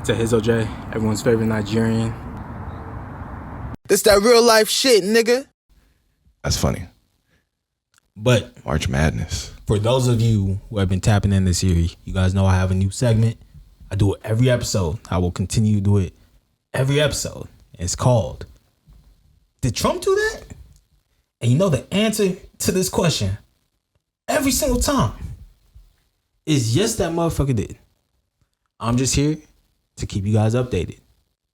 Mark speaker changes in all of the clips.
Speaker 1: It's Ehizoje, everyone's favorite Nigerian.
Speaker 2: This that real life shit, nigga.
Speaker 3: That's funny.
Speaker 1: But
Speaker 3: March Madness.
Speaker 1: for those of you who have been tapping in this year, you guys know I have a new segment. I do it every episode. I will continue to do it every episode. It's called, Did Trump do that? And you know the answer to this question every single time is yes, that motherfucker did. I'm just here to keep you guys updated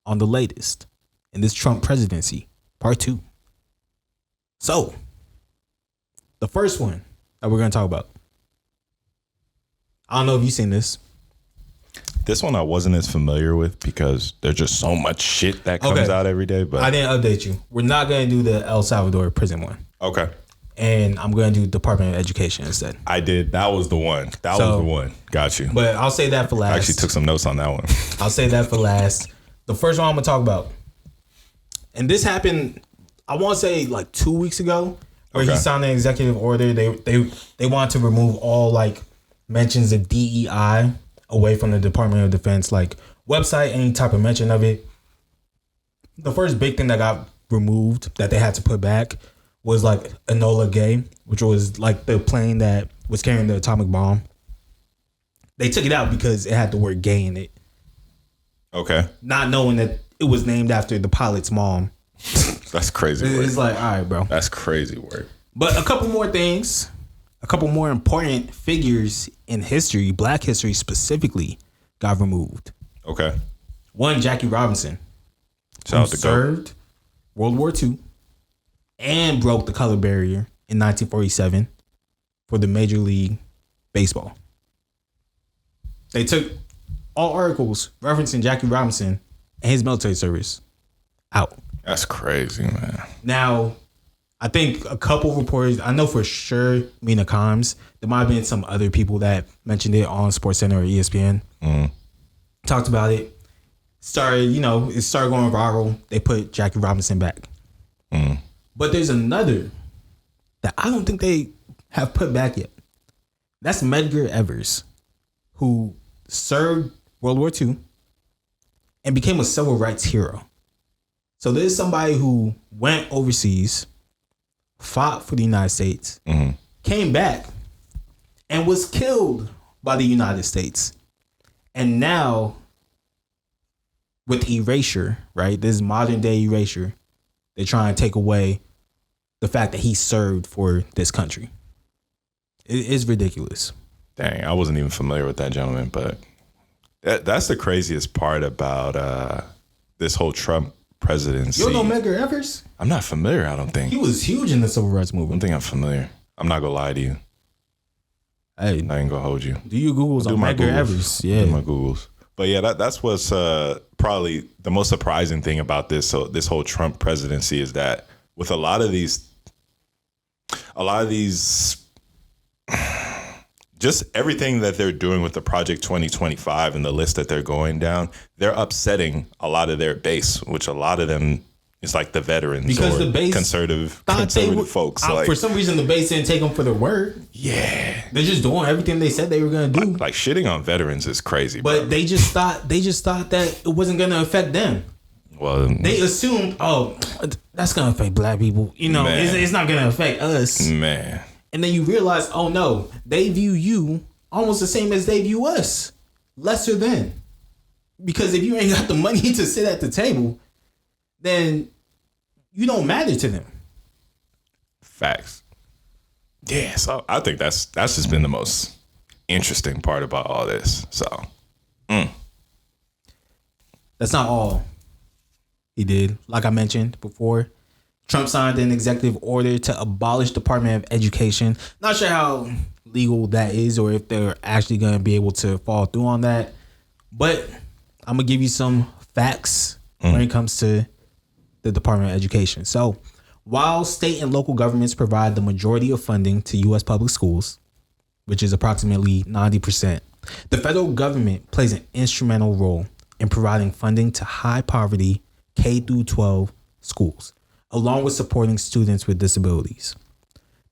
Speaker 1: on the latest in this Trump presidency, part 2. So, the first one that we're going to talk about. I don't know if you've seen this.
Speaker 3: This one I wasn't as familiar with because there's just so much shit that comes out every day. But
Speaker 1: I didn't update you. We're not going to do the El Salvador prison one.
Speaker 3: Okay.
Speaker 1: And I'm going to do Department of Education instead.
Speaker 3: I did. That was the one. That was the one. Got you.
Speaker 1: But I'll say that for last.
Speaker 3: I actually took some notes on that one.
Speaker 1: I'll say that for last. The first one I'm going to talk about. And this happened, I want to say like 2 weeks ago, where he signed an executive order. They wanted to remove all like mentions of DEI away from the Department of Defense, like website, any type of mention of it. The first big thing that got removed that they had to put back was like Enola Gay, which was like the plane that was carrying the atomic bomb. They took it out because it had the word gay in it.
Speaker 3: Okay.
Speaker 1: Not knowing that it was named after the pilot's mom.
Speaker 3: That's crazy work.
Speaker 1: It's like, all right, bro.
Speaker 3: That's crazy work.
Speaker 1: But a couple more things, a couple more important figures in history, Black history specifically, got removed.
Speaker 3: Okay.
Speaker 1: One, Jackie Robinson,
Speaker 3: Shout out to
Speaker 1: served World War II and broke the color barrier in 1947 for the Major League Baseball. They took all articles referencing Jackie Robinson and his military service out.
Speaker 3: That's crazy, man.
Speaker 1: Now, I think a couple reporters, I know for sure, Mina Kimes, there might have been some other people that mentioned it on SportsCenter or ESPN. Talked about it. It started going viral. They put Jackie Robinson back. But there's another that I don't think they have put back yet. That's Medgar Evers, who served World War II and became a civil rights hero. So there's somebody who went overseas, fought for the United States, came back, and was killed by the United States. And now, with erasure, right? This modern day erasure, they're trying to take away the fact that he served for this country. It is ridiculous.
Speaker 3: Dang, I wasn't even familiar with that gentleman, but that's the craziest part about this whole Trump presidency.
Speaker 1: You don't know Medgar Evers?
Speaker 3: I'm not familiar, I don't think.
Speaker 1: He was huge in the civil rights
Speaker 3: I don't
Speaker 1: movement.
Speaker 3: think I'm familiar. I'm not going to lie to you.
Speaker 1: Hey,
Speaker 3: I ain't going to hold you.
Speaker 1: do your Googles on Medgar Evers. Yeah.
Speaker 3: Do my Googles. But yeah, that's what's probably the most surprising thing about this whole Trump presidency is that with a lot of these, just everything that they're doing with the Project 2025 and the list that they're going down, they're upsetting a lot of their base, which a lot of them is like the veterans
Speaker 1: Because
Speaker 3: or
Speaker 1: the base
Speaker 3: conservative folks.
Speaker 1: For some reason, the base didn't take them for their word.
Speaker 3: Yeah,
Speaker 1: They're just doing everything they said they were going to do.
Speaker 3: like shitting on veterans is crazy.
Speaker 1: But
Speaker 3: bro.
Speaker 1: they just thought that it wasn't going to affect them.
Speaker 3: Well,
Speaker 1: They assumed, that's going to affect black people. It's not going to affect us.
Speaker 3: man.
Speaker 1: And then you realize, oh no, they view you almost the same as they view us. Lesser than. Because if you ain't got the money to sit at the table, then you don't matter to them.
Speaker 3: Facts. Yeah, so I think that's just been the most interesting part about all this. So
Speaker 1: That's not all he did. Like I mentioned before, Trump signed an executive order to abolish Department of Education. Not sure how legal that is or if they're actually going to be able to follow through on that. But I'm going to give you some facts when it comes to the Department of Education. So while state and local governments provide the majority of funding to U.S. public schools, which is approximately 90%, the federal government plays an instrumental role in providing funding to high poverty K-12 schools, along with supporting students with disabilities.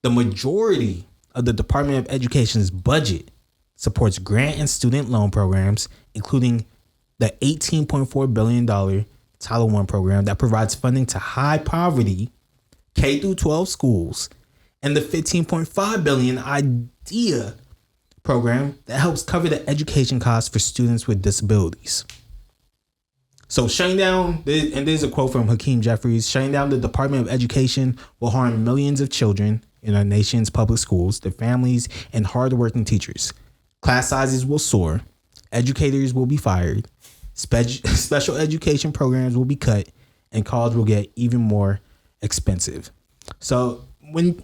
Speaker 1: The majority of the Department of Education's budget supports grant and student loan programs, including the $18.4 billion Title I program that provides funding to high poverty K through 12 schools, and the $15.5 billion IDEA program that helps cover the education costs for students with disabilities. So shutting down, and there's a quote from Hakeem Jeffries, shutting down the Department of Education will harm millions of children in our nation's public schools, their families, and hardworking teachers. Class sizes will soar, educators will be fired, special education programs will be cut, and college will get even more expensive. So when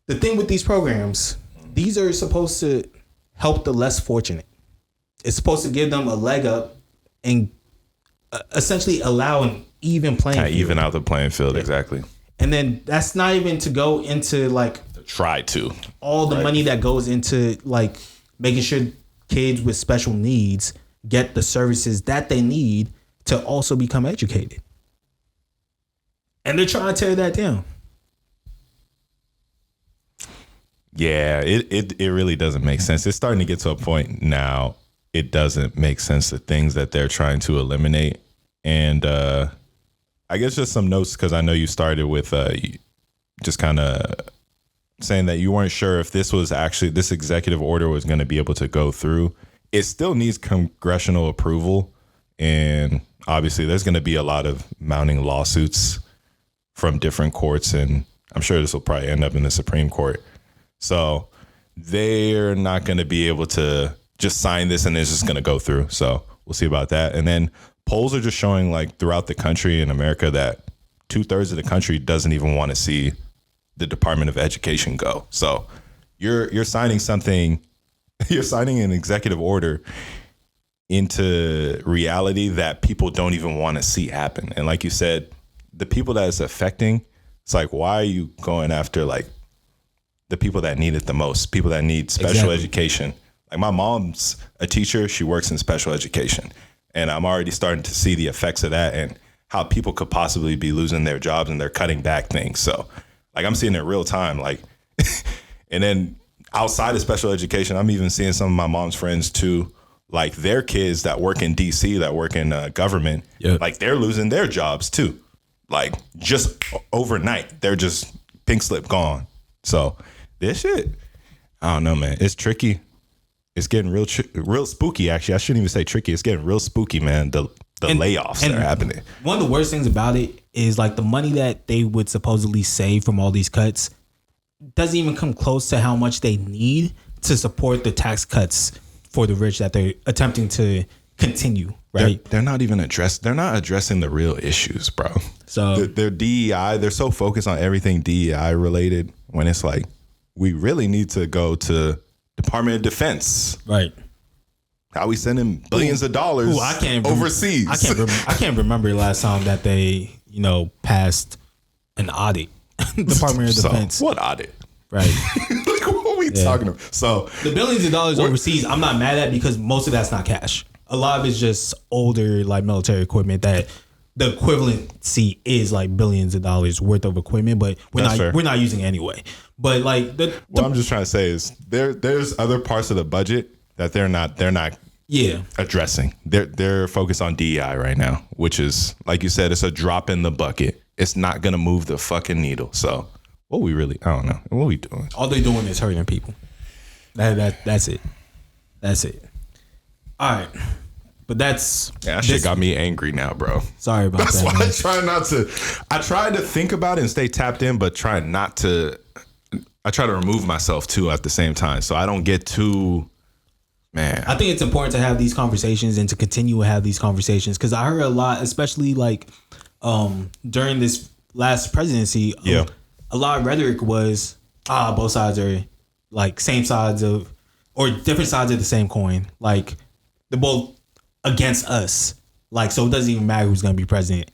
Speaker 1: the thing with these programs, these are supposed to help the less fortunate. It's supposed to give them a leg up and essentially allow an even playing field.
Speaker 3: Even out the playing field, exactly.
Speaker 1: And then that's not even to go into like
Speaker 3: try to
Speaker 1: all the money that goes into like making sure kids with special needs get the services that they need to also become educated. And they're trying to tear that down.
Speaker 3: Yeah, it really doesn't make sense. It's starting to get to a point now. It doesn't make sense, the things that they're trying to eliminate. And I guess just some notes, because I know you started with just kind of saying that you weren't sure if this executive order was going to be able to go through. It still needs congressional approval. And obviously there's going to be a lot of mounting lawsuits from different courts. And I'm sure this will probably end up in the Supreme Court. So they're not going to be able to just sign this and it's just going to go through. So we'll see about that. And then polls are just showing like throughout the country in America that 2/3 of the country doesn't even want to see the Department of Education go. So you're signing something, you're signing an executive order into reality that people don't even want to see happen. And like you said, the people that it's affecting, it's like, why are you going after like the people that need it the most, people that need special education? Like my mom's a teacher. She works in special education. And I'm already starting to see the effects of that and how people could possibly be losing their jobs and they're cutting back things. So like I'm seeing it in real time. Like, and then outside of special education, I'm even seeing some of my mom's friends too, like their kids that work in DC, that work in government, like they're losing their jobs too. Like just overnight, they're just pink slip gone. So this shit, I don't know, man. It's tricky. It's getting real spooky, actually. I shouldn't even say tricky. It's getting real spooky, man. The layoffs that are happening.
Speaker 1: One of the worst things about it is like the money that they would supposedly save from all these cuts doesn't even come close to how much they need to support the tax cuts for the rich that they're attempting to continue, right?
Speaker 3: They're not even addressing the real issues, bro.
Speaker 1: So
Speaker 3: their DEI, they're so focused on everything DEI related when it's like, we really need to go to Department of Defense.
Speaker 1: Right.
Speaker 3: How we sending billions of dollars overseas.
Speaker 1: I can't remember the last time that they, passed an audit. Department of Defense.
Speaker 3: What audit?
Speaker 1: Right.
Speaker 3: Like, what are we talking about? So
Speaker 1: the billions of dollars overseas, I'm not mad at because most of that's not cash. A lot of it's just older like military equipment that the equivalency is like billions of dollars worth of equipment, but we're not using it anyway. But like
Speaker 3: what I'm just trying to say is there's other parts of the budget that they're not addressing. They're focused on DEI right now, which is, like you said, it's a drop in the bucket. It's not gonna move the fucking needle. So I don't know. What we doing?
Speaker 1: All they're doing is hurting people. That's it. All right. But that shit
Speaker 3: got me angry now, bro.
Speaker 1: Sorry about that.
Speaker 3: That's why I try to think about it and stay tapped in, but I try to remove myself too at the same time. So I don't get too, man.
Speaker 1: I think it's important to have these conversations and to continue to have these conversations. Cause I heard a lot, especially like during this last presidency, a lot of rhetoric was, both sides are like same sides of, or different sides of the same coin. Like they're both against us. Like, so it doesn't even matter who's going to be president.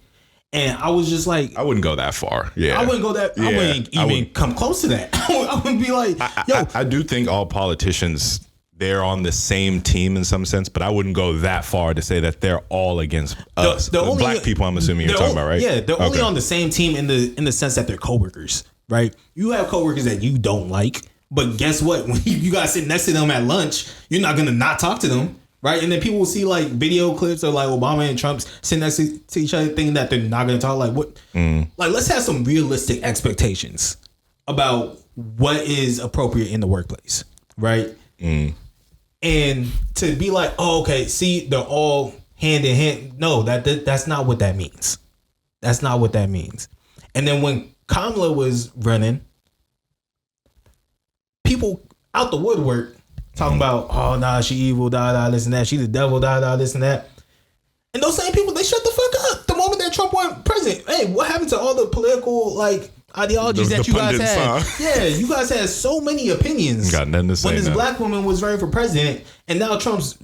Speaker 1: And I was just like,
Speaker 3: I wouldn't go that far. Yeah.
Speaker 1: I wouldn't go that. Yeah, I wouldn't even come close to that. I would be like, yo.
Speaker 3: I do think all politicians, they're on the same team in some sense, but I wouldn't go that far to say that they're all against us. Black people, I'm assuming you're talking about, right?
Speaker 1: Yeah, they're only on the same team in the sense that they're coworkers, right? You have coworkers that you don't like, but guess what? When you guys sit next to them at lunch, you're not gonna not talk to them. right? And then people will see like video clips of like Obama and Trump sitting next to each other, thinking that they're not going to talk. Like what? Like let's have some realistic expectations about what is appropriate in the workplace, right? And to be like, oh, okay, see, they're all hand in hand. No, that's not what that means. That's not what that means. And then when Kamala was running, people out the woodwork talking about, oh, nah, she evil, this and that. She the devil, this and that. And those same people, they shut the fuck up the moment that Trump won president. Hey, what happened to all the political, like, ideologies that you guys had? Yeah, you guys had so many opinions.
Speaker 3: Got nothing to say.
Speaker 1: When this black woman was running for president, and now Trump's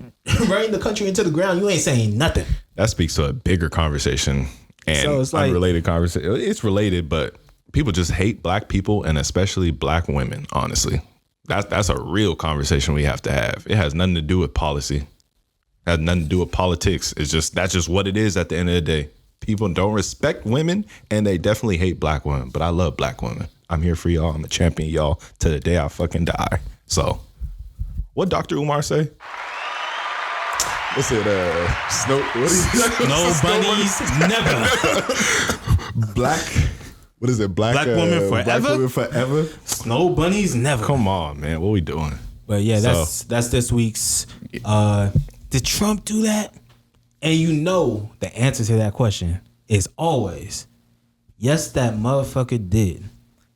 Speaker 1: running the country into the ground, you ain't saying nothing.
Speaker 3: That speaks to a bigger conversation and so it's like, unrelated conversation. It's related, but people just hate black people and especially black women. Honestly, that's a real conversation we have to have. It has nothing to do with policy. It has nothing to do with politics. That's just what it is at the end of the day. People don't respect women and they definitely hate black women. But I love black women. I'm here for y'all. I'm a champion, y'all, to the day I fucking die. So, what Dr. Umar say? What's it? Snow
Speaker 1: bunnies never.
Speaker 3: Black. What is it? Black
Speaker 1: women forever.
Speaker 3: Black women forever.
Speaker 1: Snow bunnies never.
Speaker 3: Come on, man. What we doing?
Speaker 1: But yeah, that's this week's. Did Trump do that? And you know the answer to that question is always yes, that motherfucker did.